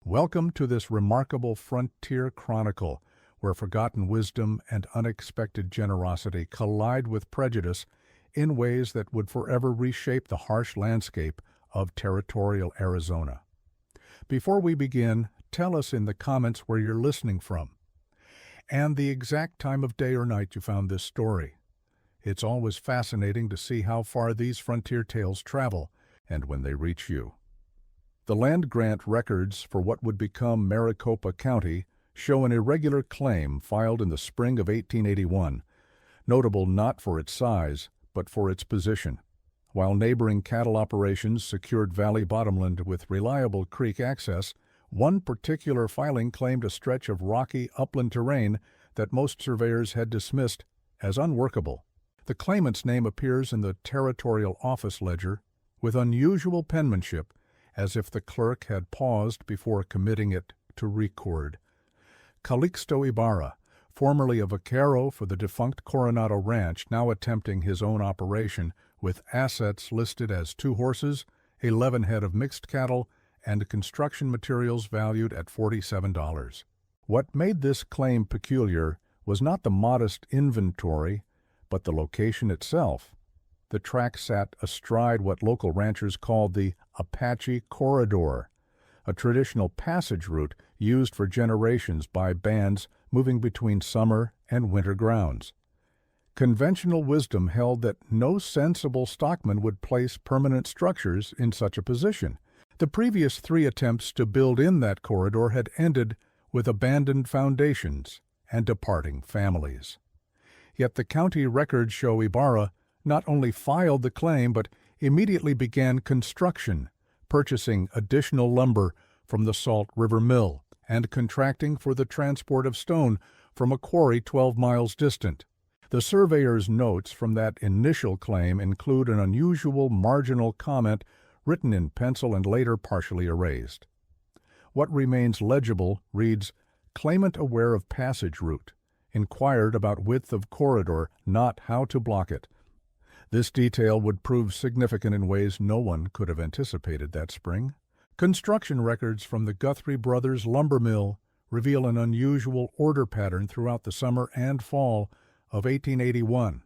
Welcome to this remarkable frontier chronicle, where forgotten wisdom and unexpected generosity collide with prejudice in ways that would forever reshape the harsh landscape of territorial Arizona. Before we begin, tell us in the comments where you're listening from, and the exact time of day or night you found this story. It's always fascinating to see how far these frontier tales travel, and when they reach you. The land grant records for what would become Maricopa County show an irregular claim filed in the spring of 1881, notable not for its size, but for its position. While neighboring cattle operations secured valley bottomland with reliable creek access, one particular filing claimed a stretch of rocky upland terrain that most surveyors had dismissed as unworkable. The claimant's name appears in the territorial office ledger with unusual penmanship, as if the clerk had paused before committing it to record. Calixto Ibarra, formerly a vaquero for the defunct Coronado Ranch, now attempting his own operation with assets listed as 2 horses, 11 head of mixed cattle, and construction materials valued at $47. What made this claim peculiar was not the modest inventory, but the location itself. The track sat astride what local ranchers called the Apache Corridor, a traditional passage route used for generations by bands moving between summer and winter grounds. Conventional wisdom held that no sensible stockman would place permanent structures in such a position. The previous 3 attempts to build in that corridor had ended with abandoned foundations and departing families. Yet the county records show Ibarra not only filed the claim but immediately began construction, purchasing additional lumber from the Salt River Mill and contracting for the transport of stone from a quarry 12 miles distant. The surveyor's notes from that initial claim include an unusual marginal comment written in pencil and later partially erased. What remains legible reads, "Claimant aware of passage route. Inquired about width of corridor, not how to block it." This detail would prove significant in ways no one could have anticipated that spring. Construction records from the Guthrie Brothers lumber mill reveal an unusual order pattern throughout the summer and fall of 1881.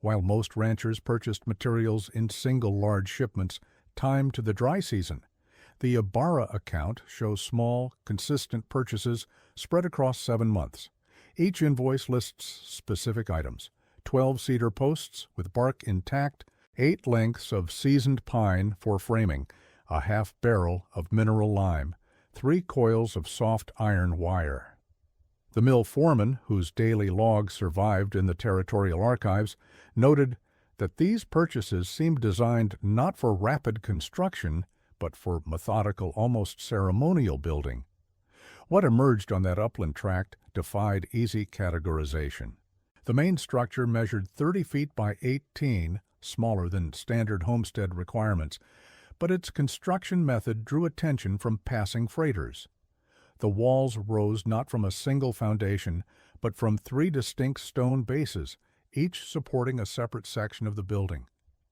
While most ranchers purchased materials in single large shipments timed to the dry season, the Ibarra account shows small, consistent purchases spread across 7 months. Each invoice lists specific items: 12 cedar posts with bark intact, 8 lengths of seasoned pine for framing, a half barrel of mineral lime, 3 coils of soft iron wire. The mill foreman, whose daily logs survived in the territorial archives, noted that these purchases seemed designed not for rapid construction, but for methodical, almost ceremonial building. What emerged on that upland tract defied easy categorization. The main structure measured 30 feet by 18, smaller than standard homestead requirements, but its construction method drew attention from passing freighters. The walls rose not from a single foundation, but from 3 distinct stone bases, each supporting a separate section of the building.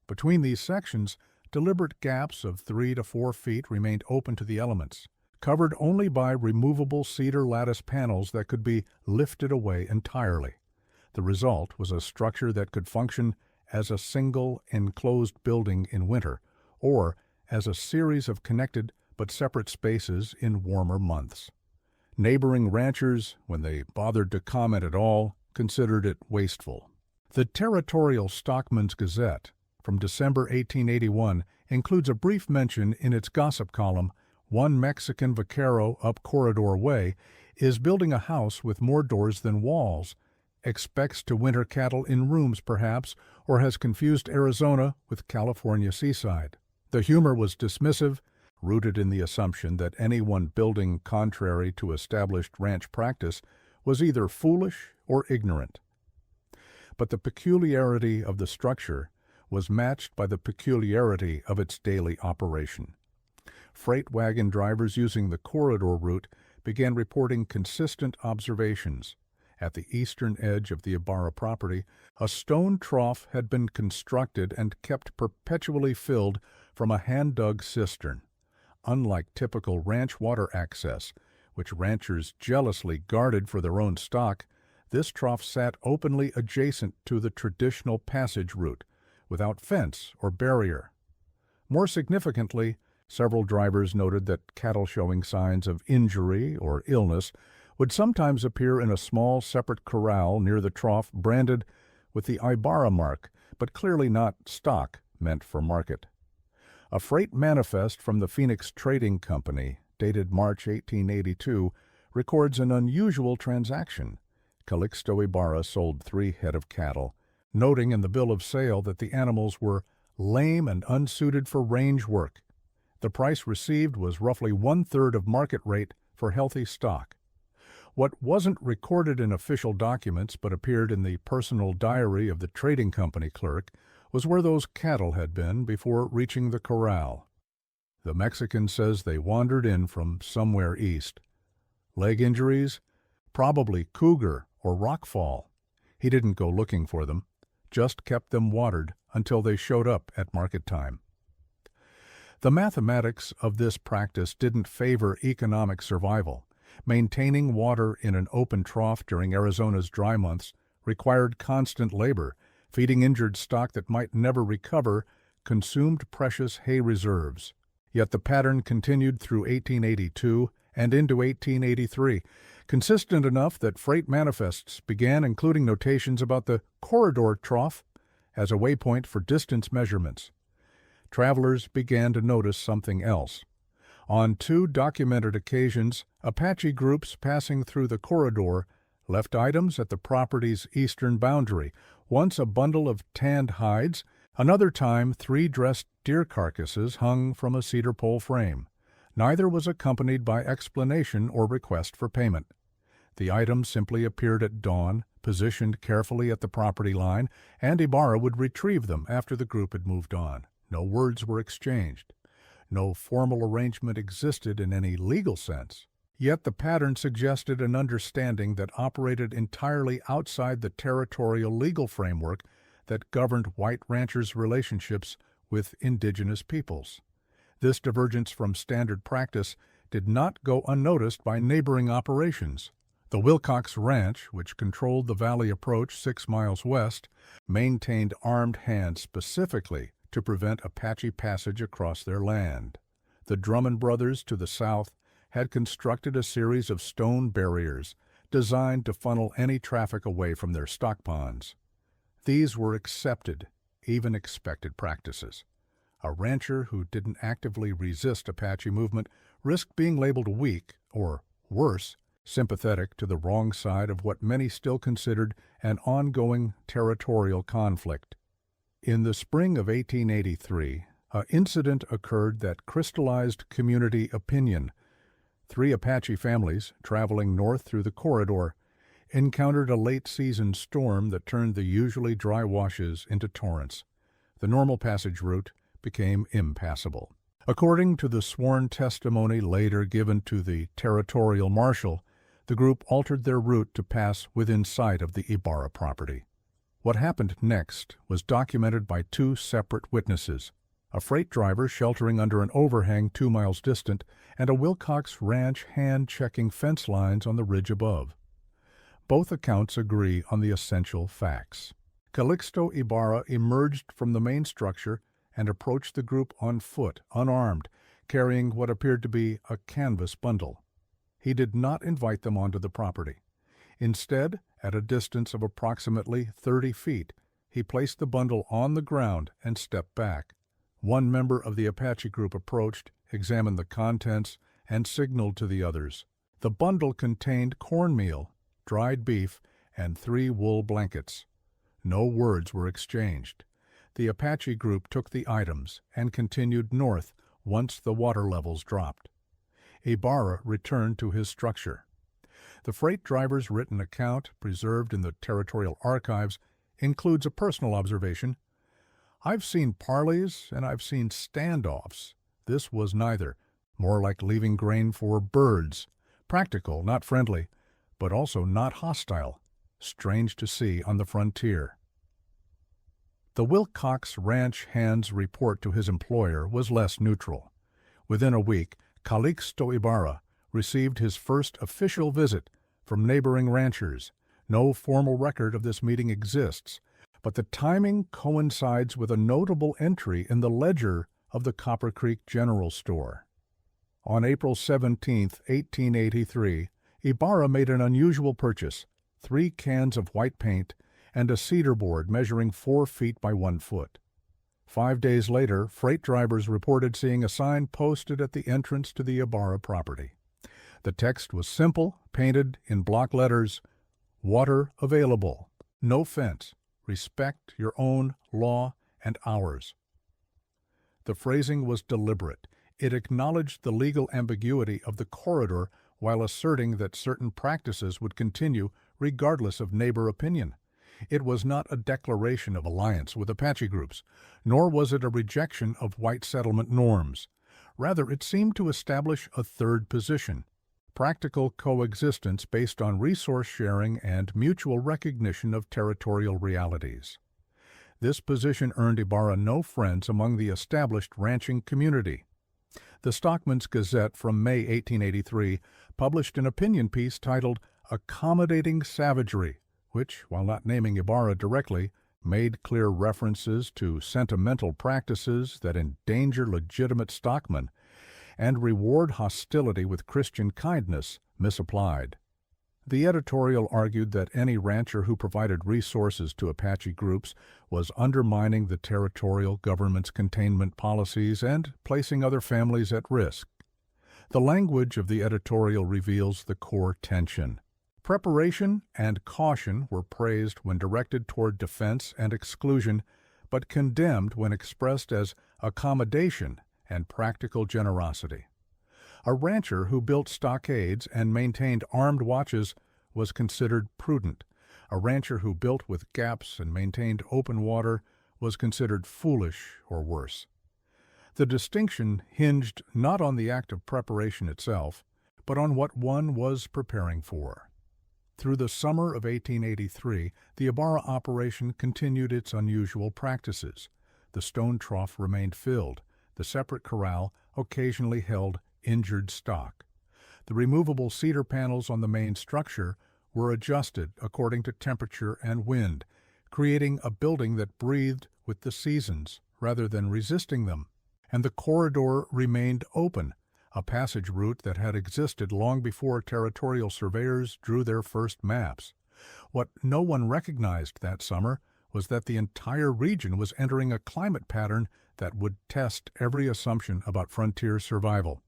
Between these sections, deliberate gaps of 3 to 4 feet remained open to the elements, covered only by removable cedar lattice panels that could be lifted away entirely. The result was a structure that could function as a single enclosed building in winter, or as a series of connected but separate spaces in warmer months. Neighboring ranchers, when they bothered to comment at all, considered it wasteful. The Territorial Stockman's Gazette from December 1881 includes a brief mention in its gossip column: "One Mexican vaquero up Corridor Way is building a house with more doors than walls, expects to winter cattle in rooms perhaps, or has confused Arizona with California seaside." The humor was dismissive, rooted in the assumption that anyone building contrary to established ranch practice was either foolish or ignorant. But the peculiarity of the structure was matched by the peculiarity of its daily operation. Freight wagon drivers using the corridor route began reporting consistent observations. At the eastern edge of the Ibarra property, a stone trough had been constructed and kept perpetually filled from a hand-dug cistern. Unlike typical ranch water access, which ranchers jealously guarded for their own stock, this trough sat openly adjacent to the traditional passage route, without fence or barrier. More significantly, several drivers noted that cattle showing signs of injury or illness would sometimes appear in a small separate corral near the trough branded with the Ibarra mark, but clearly not stock meant for market. A freight manifest from the Phoenix Trading Company, dated March 1882, records an unusual transaction. Calixto Ibarra sold 3 head of cattle, noting in the bill of sale that the animals were lame and unsuited for range work. The price received was roughly 1/3 of market rate for healthy stock. What wasn't recorded in official documents but appeared in the personal diary of the trading company clerk was where those cattle had been before reaching the corral. The Mexican says they wandered in from somewhere east. Leg injuries? Probably cougar or rockfall. He didn't go looking for them, just kept them watered until they showed up at market time. The mathematics of this practice didn't favor economic survival. Maintaining water in an open trough during Arizona's dry months required constant labor. Feeding injured stock that might never recover consumed precious hay reserves. Yet the pattern continued through 1882 and into 1883, consistent enough that freight manifests began including notations about the corridor trough as a waypoint for distance measurements. Travelers began to notice something else. On 2 documented occasions, Apache groups passing through the corridor left items at the property's eastern boundary, once a bundle of tanned hides, another time 3 dressed deer carcasses hung from a cedar pole frame. Neither was accompanied by explanation or request for payment. The items simply appeared at dawn, positioned carefully at the property line, and Ibarra would retrieve them after the group had moved on. No words were exchanged. No formal arrangement existed in any legal sense. Yet the pattern suggested an understanding that operated entirely outside the territorial legal framework that governed white ranchers' relationships with indigenous peoples. This divergence from standard practice did not go unnoticed by neighboring operations. The Wilcox Ranch, which controlled the valley approach 6 miles west, maintained armed hands specifically to prevent Apache passage across their land. The Drummond brothers to the south had constructed a series of stone barriers designed to funnel any traffic away from their stock ponds. These were accepted, even expected practices. A rancher who didn't actively resist Apache movement risked being labeled weak, or worse, sympathetic to the wrong side of what many still considered an ongoing territorial conflict. In the spring of 1883, an incident occurred that crystallized community opinion. 3 Apache families, traveling north through the corridor, encountered a late-season storm that turned the usually dry washes into torrents. The normal passage route became impassable. According to the sworn testimony later given to the territorial marshal, the group altered their route to pass within sight of the Ibarra property. What happened next was documented by 2 separate witnesses, a freight driver sheltering under an overhang 2 miles distant, and a Wilcox Ranch hand checking fence lines on the ridge above. Both accounts agree on the essential facts. Calixto Ibarra emerged from the main structure and approached the group on foot, unarmed, carrying what appeared to be a canvas bundle. He did not invite them onto the property. Instead, at a distance of approximately 30 feet, he placed the bundle on the ground and stepped back. One member of the Apache group approached, examined the contents, and signaled to the others. The bundle contained cornmeal, dried beef, and 3 wool blankets. No words were exchanged. The Apache group took the items and continued north once the water levels dropped. Ibarra returned to his structure. The freight driver's written account, preserved in the territorial archives, includes a personal observation. "I've seen parleys and I've seen standoffs. This was neither. More like leaving grain for birds. Practical, not friendly, but also not hostile. Strange to see on the frontier." The Wilcox Ranch hand's report to his employer was less neutral. Within a week, Calixto Ibarra received his first official visit from neighboring ranchers. No formal record of this meeting exists, but the timing coincides with a notable entry in the ledger of the Copper Creek General Store. On April 17, 1883, Ibarra made an unusual purchase: 3 cans of white paint and a cedar board measuring 4 feet by 1 foot. 5 days later, freight drivers reported seeing a sign posted at the entrance to the Ibarra property. The text was simple, painted in block letters: "Water available. No fence. Respect your own law and ours." The phrasing was deliberate. It acknowledged the legal ambiguity of the corridor while asserting that certain practices would continue regardless of neighbor opinion. It was not a declaration of alliance with Apache groups, nor was it a rejection of white settlement norms. Rather, it seemed to establish a third position: practical coexistence based on resource sharing and mutual recognition of territorial realities. This position earned Ibarra no friends among the established ranching community. The Stockman's Gazette from May 1883 published an opinion piece titled "Accommodating Savagery," which, while not naming Ibarra directly, made clear references to sentimental practices that endanger legitimate stockmen and reward hostility with Christian kindness misapplied. The editorial argued that any rancher who provided resources to Apache groups was undermining the territorial government's containment policies and placing other families at risk. The language of the editorial reveals the core tension. Preparation and caution were praised when directed toward defense and exclusion, but condemned when expressed as accommodation and practical generosity. A rancher who built stockades and maintained armed watches was considered prudent. A rancher who built with gaps and maintained open water was considered foolish or worse. The distinction hinged not on the act of preparation itself, but on what one was preparing for. Through the summer of 1883, the Ibarra operation continued its unusual practices. The stone trough remained filled. The separate corral occasionally held injured stock. The removable cedar panels on the main structure were adjusted according to temperature and wind, creating a building that breathed with the seasons rather than resisting them. And the corridor remained open, a passage route that had existed long before territorial surveyors drew their first maps. What no one recognized that summer was that the entire region was entering a climate pattern that would test every assumption about frontier survival.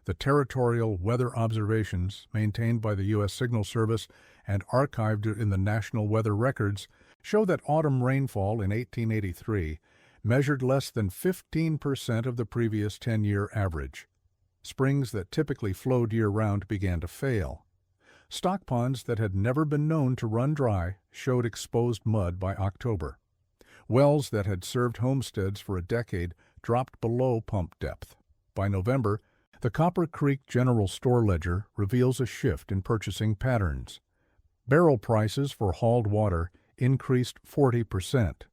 The territorial weather observations maintained by the U.S. Signal Service and archived in the National Weather Records show that autumn rainfall in 1883 measured less than 15% of the previous 10-year average. Springs that typically flowed year-round began to fail. Stock ponds that had never been known to run dry showed exposed mud by October. Wells that had served homesteads for a decade dropped below pump depth. By November, the Copper Creek General Store ledger reveals a shift in purchasing patterns. Barrel prices for hauled water increased 40%.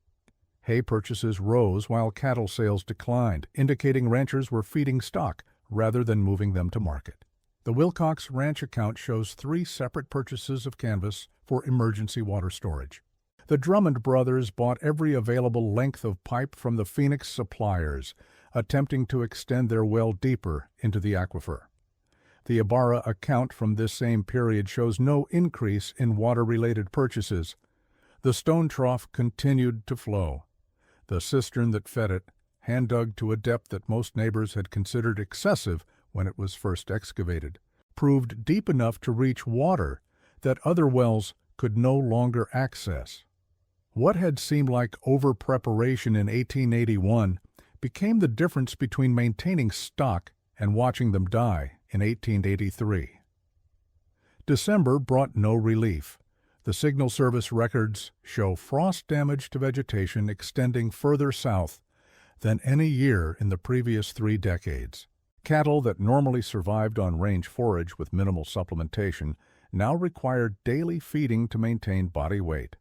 Hay purchases rose while cattle sales declined, indicating ranchers were feeding stock rather than moving them to market. The Wilcox Ranch account shows 3 separate purchases of canvas for emergency water storage. The Drummond brothers bought every available length of pipe from the Phoenix suppliers, attempting to extend their well deeper into the aquifer. The Ibarra account from this same period shows no increase in water-related purchases. The stone trough continued to flow. The cistern that fed it, hand-dug to a depth that most neighbors had considered excessive when it was first excavated, proved deep enough to reach water that other wells could no longer access. What had seemed like over-preparation in 1881 became the difference between maintaining stock and watching them die in 1883. December brought no relief. The Signal Service records show frost damage to vegetation extending further south than any year in the previous 3 decades. Cattle that normally survived on range forage with minimal supplementation now required daily feeding to maintain body weight.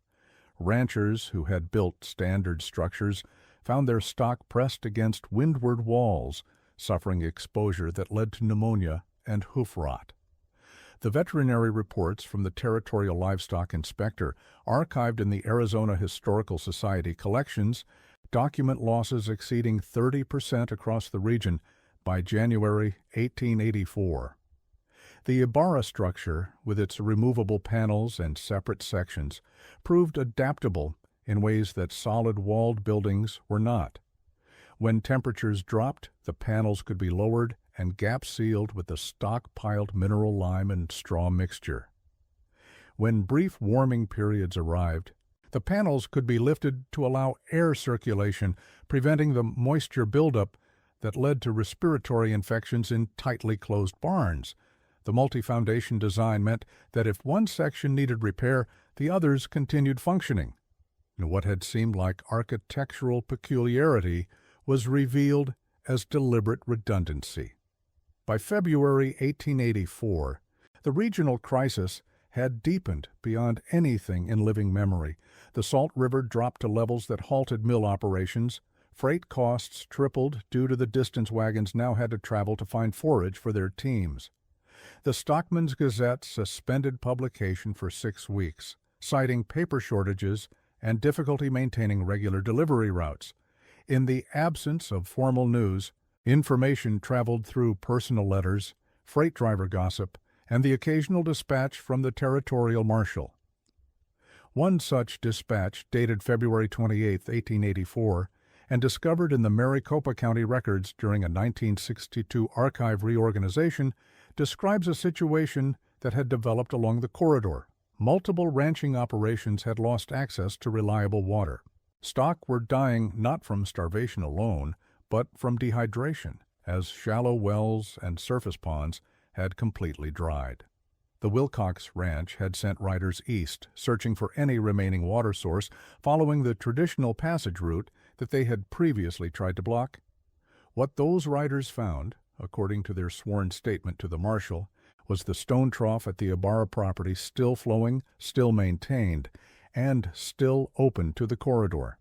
Ranchers who had built standard structures found their stock pressed against windward walls, suffering exposure that led to pneumonia and hoof rot. The veterinary reports from the Territorial Livestock Inspector, archived in the Arizona Historical Society collections, document losses exceeding 30% across the region by January 1884. The Ibarra structure, with its removable panels and separate sections, proved adaptable in ways that solid-walled buildings were not. When temperatures dropped, the panels could be lowered and gap-sealed with the stockpiled mineral lime and straw mixture. When brief warming periods arrived, the panels could be lifted to allow air circulation, preventing the moisture buildup that led to respiratory infections in tightly closed barns. The multi-foundation design meant that if one section needed repair, the others continued functioning. What had seemed like architectural peculiarity was revealed as deliberate redundancy. By February 1884, the regional crisis had deepened beyond anything in living memory. The Salt River dropped to levels that halted mill operations. Freight costs tripled due to the distance wagons now had to travel to find forage for their teams. The Stockman's Gazette suspended publication for 6 weeks, citing paper shortages and difficulty maintaining regular delivery routes. In the absence of formal news, information traveled through personal letters, freight driver gossip, and the occasional dispatch from the territorial marshal. One such dispatch, dated February 28, 1884, and discovered in the Maricopa County records during a 1962 archive reorganization, describes a situation that had developed along the corridor. Multiple ranching operations had lost access to reliable water. Stock were dying not from starvation alone, but from dehydration, as shallow wells and surface ponds had completely dried. The Wilcox Ranch had sent riders east, searching for any remaining water source, following the traditional passage route that they had previously tried to block. What those riders found, according to their sworn statement to the marshal, was the stone trough at the Ibarra property still flowing, still maintained, and still open to the corridor.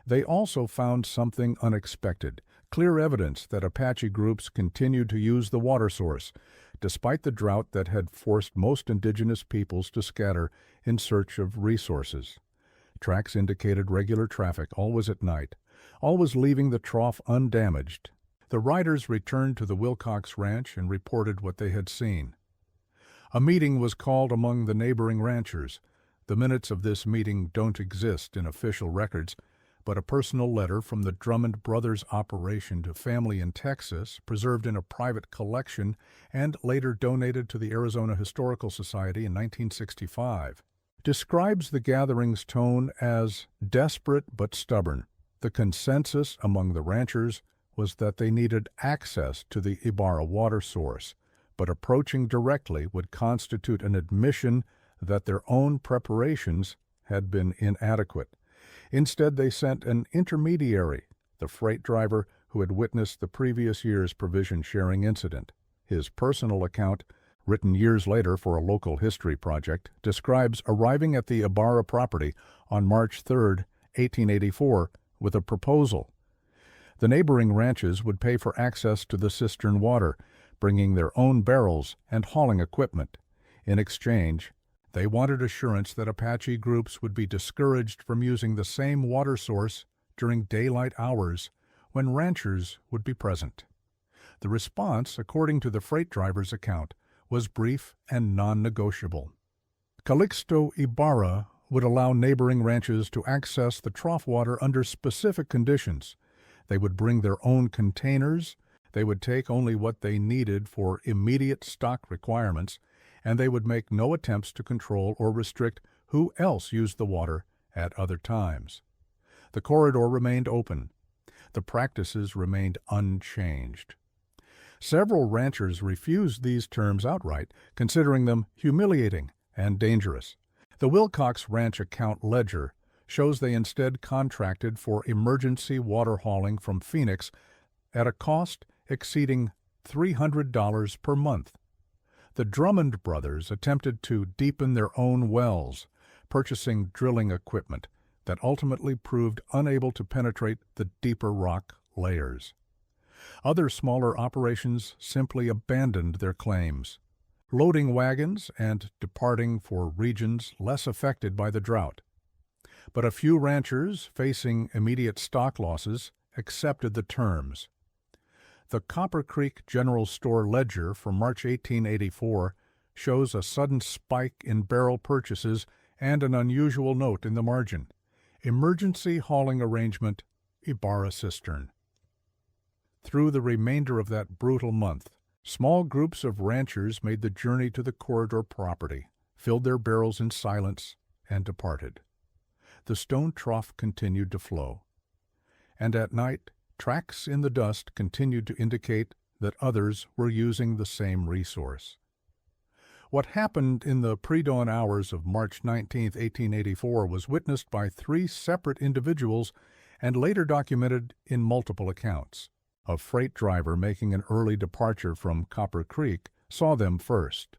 They also found something unexpected, clear evidence that Apache groups continued to use the water source, despite the drought that had forced most indigenous peoples to scatter in search of resources. Tracks indicated regular traffic, always at night, always leaving the trough undamaged. The riders returned to the Wilcox Ranch and reported what they had seen. A meeting was called among the neighboring ranchers. The minutes of this meeting don't exist in official records, but a personal letter from the Drummond brothers' operation to family in Texas, preserved in a private collection and later donated to the Arizona Historical Society in 1965, describes the gathering's tone as desperate but stubborn. The consensus among the ranchers was that they needed access to the Ibarra water source, but approaching directly would constitute an admission that their own preparations had been inadequate. Instead, they sent an intermediary, the freight driver who had witnessed the previous year's provision-sharing incident. His personal account, written years later for a local history project, describes arriving at the Ibarra property on March 3, 1884, with a proposal. The neighboring ranches would pay for access to the cistern water, bringing their own barrels and hauling equipment. In exchange, they wanted assurance that Apache groups would be discouraged from using the same water source during daylight hours when ranchers would be present. The response, according to the freight driver's account, was brief and non-negotiable. Calixto Ibarra would allow neighboring ranches to access the trough water under specific conditions. They would bring their own containers, they would take only what they needed for immediate stock requirements, and they would make no attempts to control or restrict who else used the water at other times. The corridor remained open. The practices remained unchanged. Several ranchers refused these terms outright, considering them humiliating and dangerous. The Wilcox Ranch account ledger shows they instead contracted for emergency water hauling from Phoenix at a cost exceeding $300 per month. The Drummond brothers attempted to deepen their own wells, purchasing drilling equipment that ultimately proved unable to penetrate the deeper rock layers. Other smaller operations simply abandoned their claims, loading wagons and departing for regions less affected by the drought. But a few ranchers, facing immediate stock losses, accepted the terms. The Copper Creek General Store ledger from March 1884 shows a sudden spike in barrel purchases and an unusual note in the margin: emergency hauling arrangement, Ibarra cistern. Through the remainder of that brutal month, small groups of ranchers made the journey to the corridor property, filled their barrels in silence, and departed. The stone trough continued to flow, and at night tracks in the dust continued to indicate that others were using the same resource. What happened in the pre-dawn hours of March 19, 1884 was witnessed by 3 separate individuals and later documented in multiple accounts. A freight driver making an early departure from Copper Creek saw them first.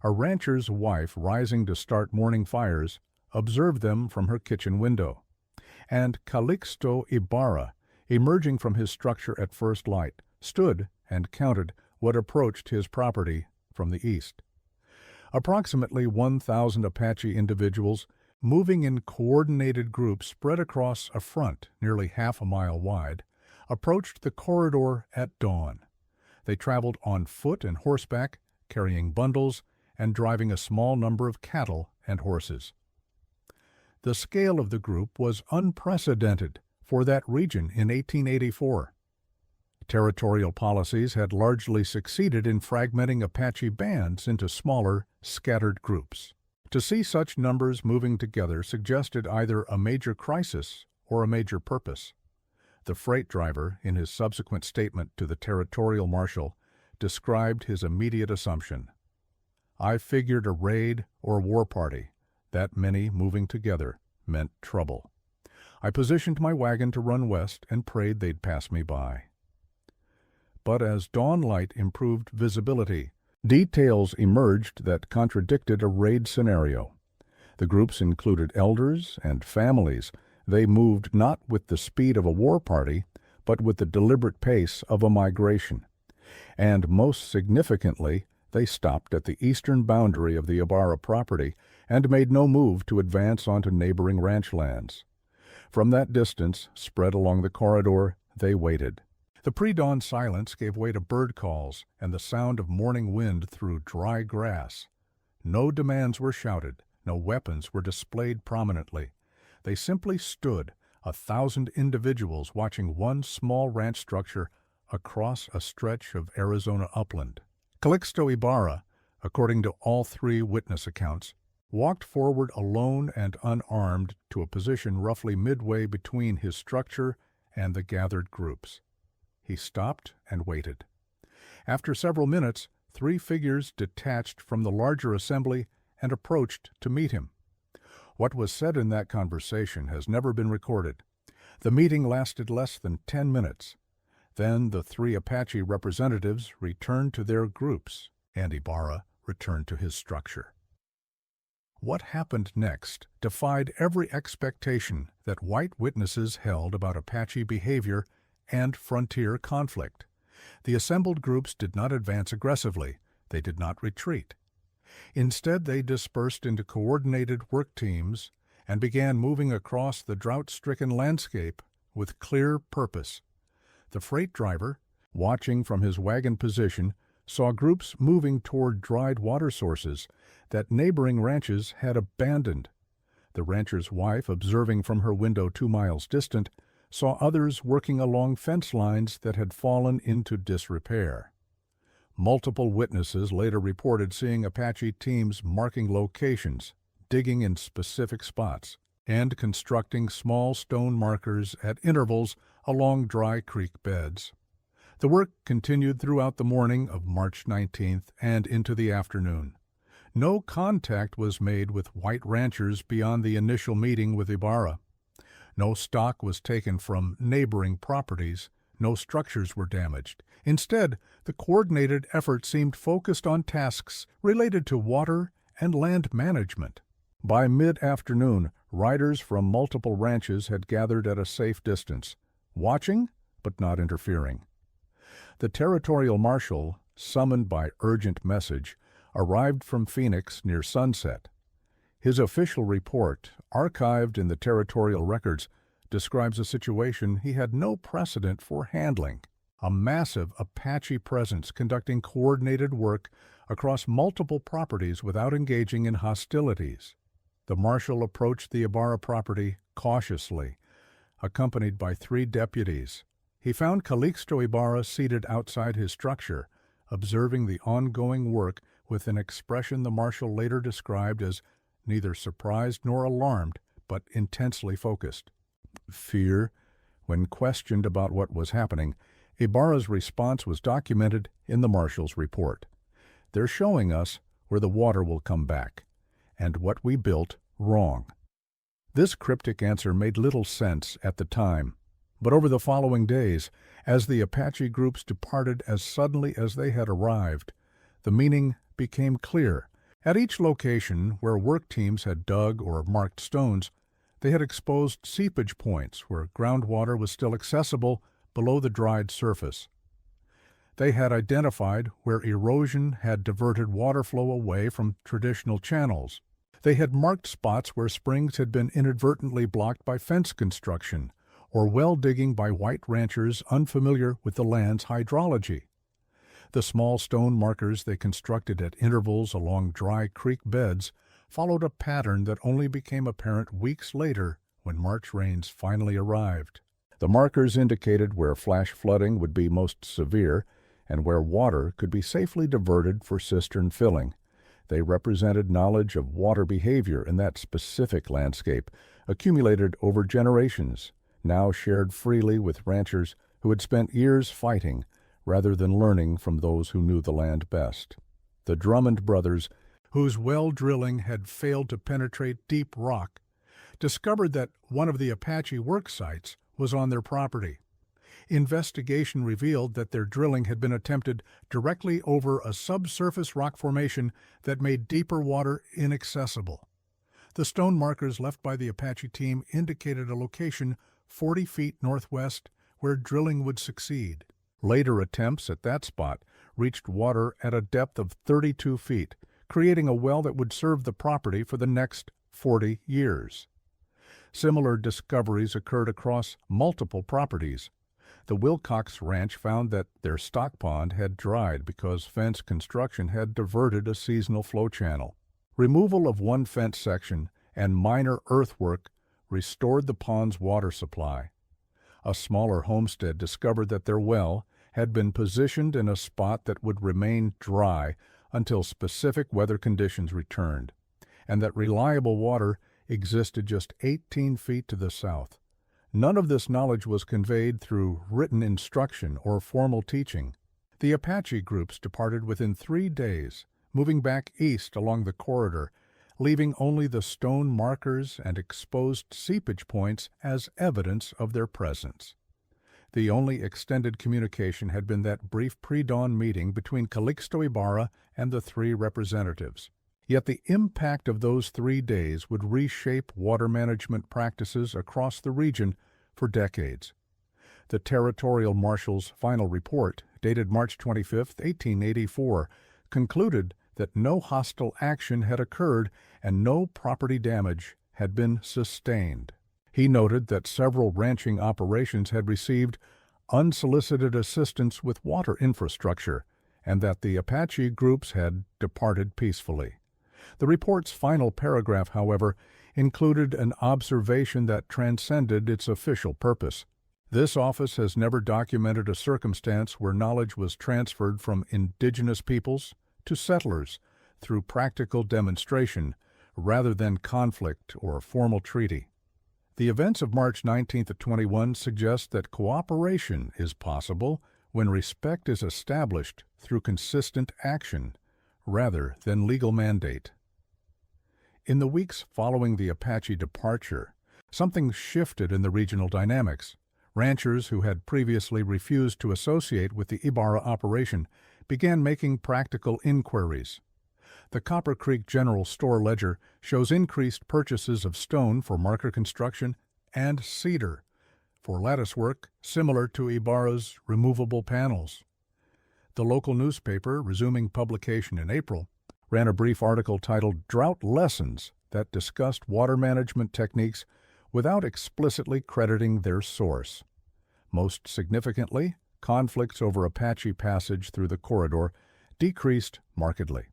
A rancher's wife rising to start morning fires observed them from her kitchen window. And Calixto Ibarra, emerging from his structure at first light, stood and counted what approached his property from the east. Approximately 1,000 Apache individuals, moving in coordinated groups spread across a front nearly half a mile wide, approached the corridor at dawn. They traveled on foot and horseback, carrying bundles and driving a small number of cattle and horses. The scale of the group was unprecedented for that region in 1884. Territorial policies had largely succeeded in fragmenting Apache bands into smaller, scattered groups. To see such numbers moving together suggested either a major crisis or a major purpose. The freight driver, in his subsequent statement to the territorial marshal, described his immediate assumption. "I figured a raid or war party, that many moving together, meant trouble. I positioned my wagon to run west and prayed they'd pass me by." But as dawn light improved visibility, details emerged that contradicted a raid scenario. The groups included elders and families. They moved not with the speed of a war party, but with the deliberate pace of a migration. And most significantly, they stopped at the eastern boundary of the Ibarra property and made no move to advance onto neighboring ranch lands. From that distance, spread along the corridor, they waited. The pre-dawn silence gave way to bird calls and the sound of morning wind through dry grass. No demands were shouted, no weapons were displayed prominently. They simply stood, 1,000 individuals watching one small ranch structure across a stretch of Arizona upland. Calixto Ibarra, according to all 3 witness accounts, walked forward alone and unarmed to a position roughly midway between his structure and the gathered groups. He stopped and waited. After several minutes, 3 figures detached from the larger assembly and approached to meet him. What was said in that conversation has never been recorded. The meeting lasted less than 10 minutes. Then the 3 Apache representatives returned to their groups, and Ibarra returned to his structure. What happened next defied every expectation that white witnesses held about Apache behavior and frontier conflict. The assembled groups did not advance aggressively. They did not retreat. Instead, they dispersed into coordinated work teams and began moving across the drought-stricken landscape with clear purpose. The freight driver, watching from his wagon position, saw groups moving toward dried water sources that neighboring ranches had abandoned. The rancher's wife, observing from her window 2 miles distant, saw others working along fence lines that had fallen into disrepair. Multiple witnesses later reported seeing Apache teams marking locations, digging in specific spots, and constructing small stone markers at intervals along dry creek beds. The work continued throughout the morning of March 19th and into the afternoon. No contact was made with white ranchers beyond the initial meeting with Ibarra. No stock was taken from neighboring properties. No structures were damaged. Instead, the coordinated effort seemed focused on tasks related to water and land management. By mid-afternoon, riders from multiple ranches had gathered at a safe distance, watching but not interfering. The territorial marshal, summoned by urgent message, arrived from Phoenix near sunset. His official report, archived in the territorial records, describes a situation he had no precedent for handling: a massive Apache presence conducting coordinated work across multiple properties without engaging in hostilities. The marshal approached the Ibarra property cautiously, accompanied by 3 deputies. He found Calixto Ibarra seated outside his structure, observing the ongoing work with an expression the marshal later described as neither surprised nor alarmed, but intensely focused. Fear. When questioned about what was happening, Ibarra's response was documented in the marshal's report. "They're showing us where the water will come back, and what we built wrong." This cryptic answer made little sense at the time, but over the following days, as the Apache groups departed as suddenly as they had arrived, the meaning became clear. At each location where work teams had dug or marked stones, they had exposed seepage points where groundwater was still accessible below the dried surface. They had identified where erosion had diverted water flow away from traditional channels. They had marked spots where springs had been inadvertently blocked by fence construction or well digging by white ranchers unfamiliar with the land's hydrology. The small stone markers they constructed at intervals along dry creek beds followed a pattern that only became apparent weeks later when March rains finally arrived. The markers indicated where flash flooding would be most severe and where water could be safely diverted for cistern filling. They represented knowledge of water behavior in that specific landscape, accumulated over generations, now shared freely with ranchers who had spent years fighting rather than learning from those who knew the land best. The Drummond brothers, whose well drilling had failed to penetrate deep rock, discovered that one of the Apache work sites was on their property. Investigation revealed that their drilling had been attempted directly over a subsurface rock formation that made deeper water inaccessible. The stone markers left by the Apache team indicated a location 40 feet northwest where drilling would succeed. Later attempts at that spot reached water at a depth of 32 feet, creating a well that would serve the property for the next 40 years. Similar discoveries occurred across multiple properties. The Wilcox Ranch found that their stock pond had dried because fence construction had diverted a seasonal flow channel. Removal of one fence section and minor earthwork restored the pond's water supply. A smaller homestead discovered that their well had been positioned in a spot that would remain dry until specific weather conditions returned, and that reliable water existed just 18 feet to the south. None of this knowledge was conveyed through written instruction or formal teaching. The Apache groups departed within 3 days, moving back east along the corridor, leaving only the stone markers and exposed seepage points as evidence of their presence. The only extended communication had been that brief pre-dawn meeting between Calixto Ibarra and the 3 representatives. Yet the impact of those 3 days would reshape water management practices across the region for decades. The territorial marshal's final report, dated March 25, 1884, concluded that no hostile action had occurred and no property damage had been sustained. He noted that several ranching operations had received unsolicited assistance with water infrastructure and that the Apache groups had departed peacefully. The report's final paragraph, however, included an observation that transcended its official purpose. This office has never documented a circumstance where knowledge was transferred from indigenous peoples to settlers through practical demonstration rather than conflict or formal treaty. The events of March 19-21 suggest that cooperation is possible when respect is established through consistent action rather than legal mandate. In the weeks following the Apache departure, something shifted in the regional dynamics. Ranchers who had previously refused to associate with the Ibarra operation began making practical inquiries. The Copper Creek General Store ledger shows increased purchases of stone for marker construction and cedar for lattice work similar to Ibarra's removable panels. The local newspaper, resuming publication in April, ran a brief article titled "Drought Lessons" that discussed water management techniques without explicitly crediting their source. Most significantly, conflicts over Apache passage through the corridor decreased markedly,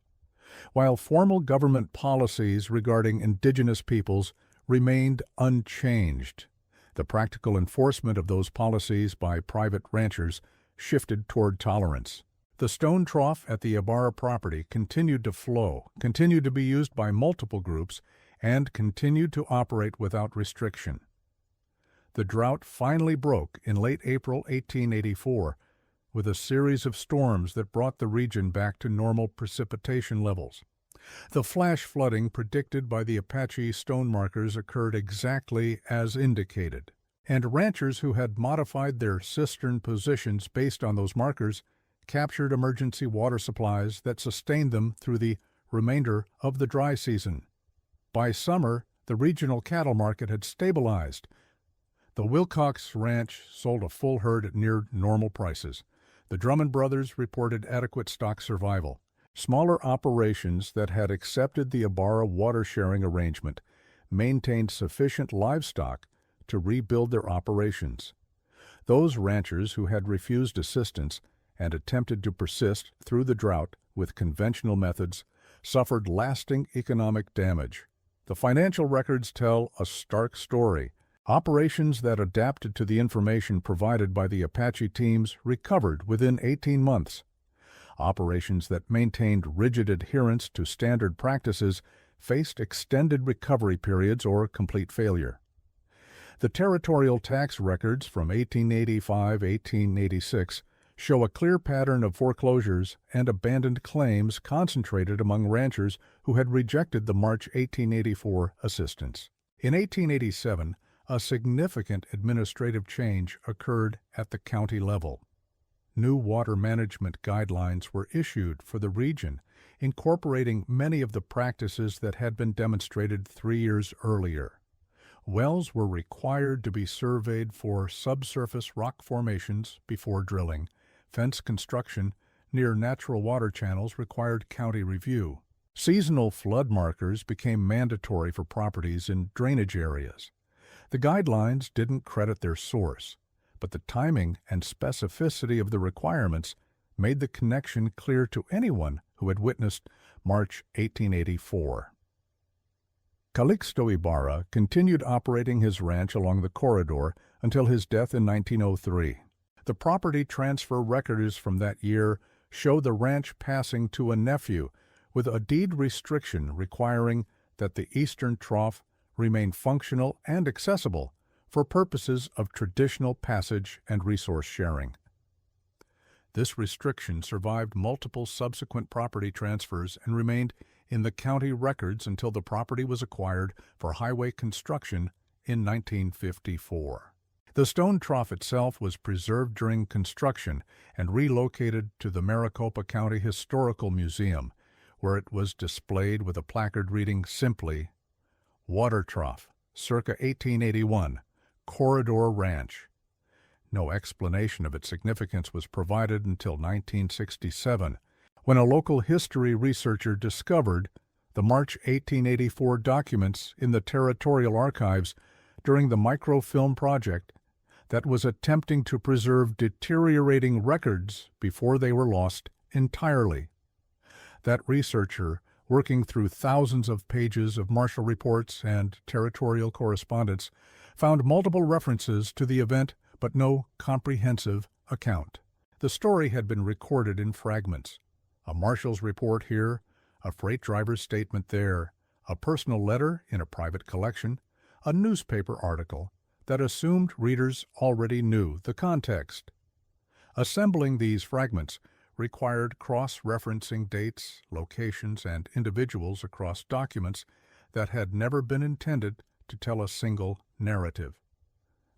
while formal government policies regarding indigenous peoples remained unchanged. The practical enforcement of those policies by private ranchers shifted toward tolerance. The stone trough at the Ibarra property continued to flow, continued to be used by multiple groups, and continued to operate without restriction. The drought finally broke in late April 1884 with a series of storms that brought the region back to normal precipitation levels. The flash flooding predicted by the Apache stone markers occurred exactly as indicated, and ranchers who had modified their cistern positions based on those markers captured emergency water supplies that sustained them through the remainder of the dry season. By summer, the regional cattle market had stabilized. The Wilcox Ranch sold a full herd at near normal prices. The Drummond brothers reported adequate stock survival. Smaller operations that had accepted the Ibarra water-sharing arrangement maintained sufficient livestock to rebuild their operations. Those ranchers who had refused assistance and attempted to persist through the drought with conventional methods suffered lasting economic damage. The financial records tell a stark story. Operations that adapted to the information provided by the Apache teams recovered within 18 months. Operations that maintained rigid adherence to standard practices faced extended recovery periods or complete failure. The territorial tax records from 1885-1886 show a clear pattern of foreclosures and abandoned claims concentrated among ranchers who had rejected the March 1884 assistance. In 1887, a significant administrative change occurred at the county level. New water management guidelines were issued for the region, incorporating many of the practices that had been demonstrated 3 years earlier. Wells were required to be surveyed for subsurface rock formations before drilling. Fence construction near natural water channels required county review. Seasonal flood markers became mandatory for properties in drainage areas. The guidelines didn't credit their source, but the timing and specificity of the requirements made the connection clear to anyone who had witnessed March 1884. Calixto Ibarra continued operating his ranch along the corridor until his death in 1903. The property transfer records from that year show the ranch passing to a nephew with a deed restriction requiring that the eastern trough remain functional and accessible for purposes of traditional passage and resource sharing. This restriction survived multiple subsequent property transfers and remained in the county records until the property was acquired for highway construction in 1954. The stone trough itself was preserved during construction and relocated to the Maricopa County Historical Museum, where it was displayed with a placard reading simply, "Water Trough, circa 1881, Corridor Ranch." No explanation of its significance was provided until 1967, when a local history researcher discovered the March 1884 documents in the Territorial Archives during the microfilm project that was attempting to preserve deteriorating records before they were lost entirely. That researcher, working through thousands of pages of marshal reports and territorial correspondence, found multiple references to the event but no comprehensive account. The story had been recorded in fragments. A marshal's report here, a freight driver's statement there, a personal letter in a private collection, a newspaper article that assumed readers already knew the context. Assembling these fragments required cross-referencing dates, locations, and individuals across documents that had never been intended to tell a single narrative.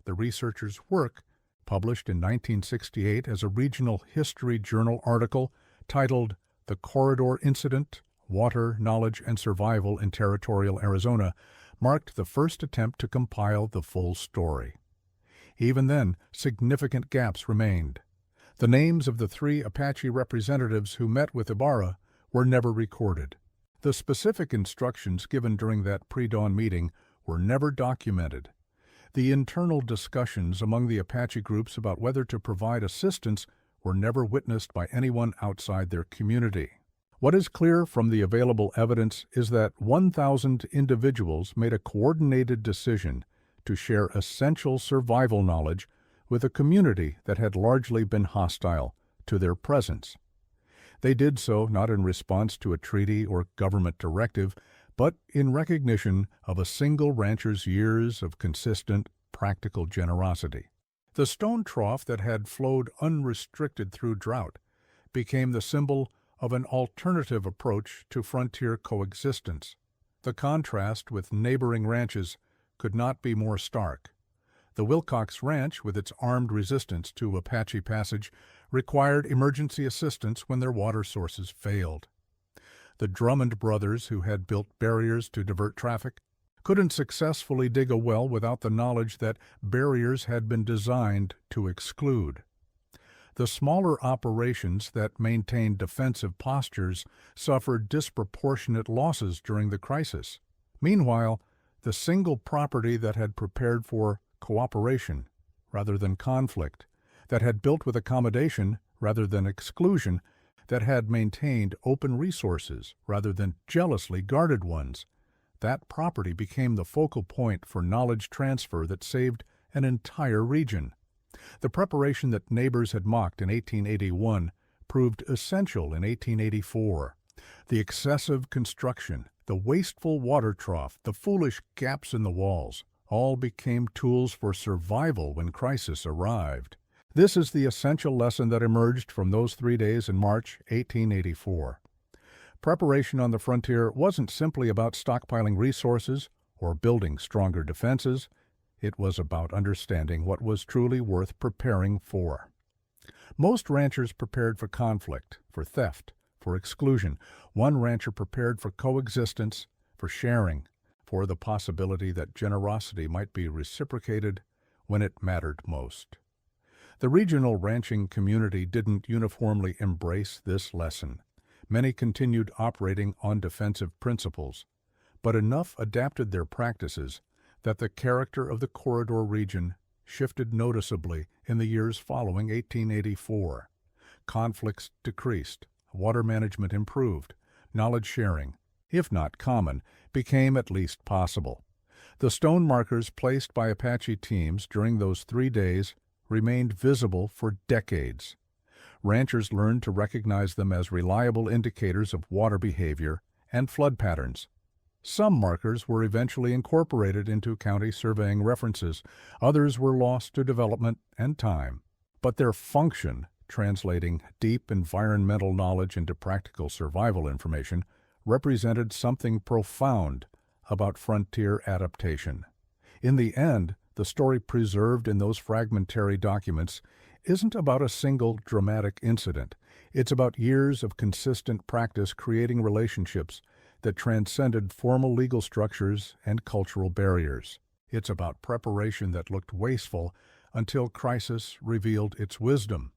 The researcher's work, published in 1968 as a Regional History Journal article titled "The Corridor Incident, Water, Knowledge, and Survival in Territorial Arizona," marked the first attempt to compile the full story. Even then, significant gaps remained. The names of the 3 Apache representatives who met with Ibarra were never recorded. The specific instructions given during that pre-dawn meeting were never documented. The internal discussions among the Apache groups about whether to provide assistance were never witnessed by anyone outside their community. What is clear from the available evidence is that 1,000 individuals made a coordinated decision to share essential survival knowledge with a community that had largely been hostile to their presence. They did so not in response to a treaty or government directive, but in recognition of a single rancher's years of consistent, practical generosity. The stone trough that had flowed unrestricted through drought became the symbol of an alternative approach to frontier coexistence. The contrast with neighboring ranches could not be more stark. The Wilcox Ranch, with its armed resistance to Apache passage, required emergency assistance when their water sources failed. The Drummond brothers, who had built barriers to divert traffic, couldn't successfully dig a well without the knowledge that barriers had been designed to exclude. The smaller operations that maintained defensive postures suffered disproportionate losses during the crisis. Meanwhile, the single property that had prepared for cooperation rather than conflict, that had built with accommodation rather than exclusion, that had maintained open resources rather than jealously guarded ones, that property became the focal point for knowledge transfer that saved an entire region. The preparation that neighbors had mocked in 1881 proved essential in 1884. The excessive construction, the wasteful water trough, the foolish gaps in the walls, all became tools for survival when crisis arrived. This is the essential lesson that emerged from those 3 days in March 1884. Preparation on the frontier wasn't simply about stockpiling resources or building stronger defenses. It was about understanding what was truly worth preparing for. Most ranchers prepared for conflict, for theft, for exclusion. One rancher prepared for coexistence, for sharing, for the possibility that generosity might be reciprocated when it mattered most. The regional ranching community didn't uniformly embrace this lesson. Many continued operating on defensive principles, but enough adapted their practices that the character of the corridor region shifted noticeably in the years following 1884. Conflicts decreased, water management improved, knowledge sharing, if not common, became at least possible. The stone markers placed by Apache teams during those 3 days remained visible for decades. Ranchers learned to recognize them as reliable indicators of water behavior and flood patterns. Some markers were eventually incorporated into county surveying references. Others were lost to development and time. But their function, translating deep environmental knowledge into practical survival information, represented something profound about frontier adaptation. In the end, the story preserved in those fragmentary documents isn't about a single dramatic incident. It's about years of consistent practice creating relationships that transcended formal legal structures and cultural barriers. It's about preparation that looked wasteful until crisis revealed its wisdom.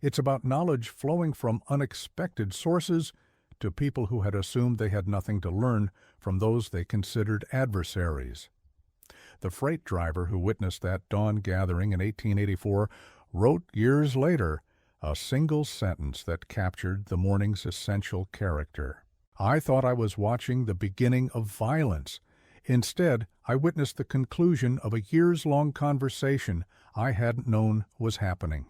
It's about knowledge flowing from unexpected sources to people who had assumed they had nothing to learn from those they considered adversaries. The freight driver who witnessed that dawn gathering in 1884 wrote years later a single sentence that captured the morning's essential character. "I thought I was watching the beginning of violence. Instead, I witnessed the conclusion of a years-long conversation I hadn't known was happening."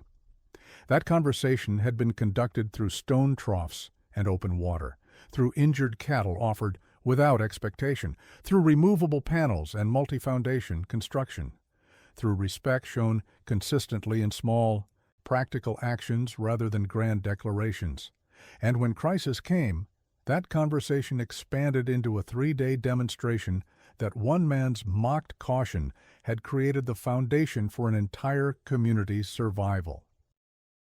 That conversation had been conducted through stone troughs and open water, through injured cattle offered without expectation, through removable panels and multi-foundation construction, through respect shown consistently in small, practical actions rather than grand declarations. And when crisis came, that conversation expanded into a 3-day demonstration that one man's mocked caution had created the foundation for an entire community's survival.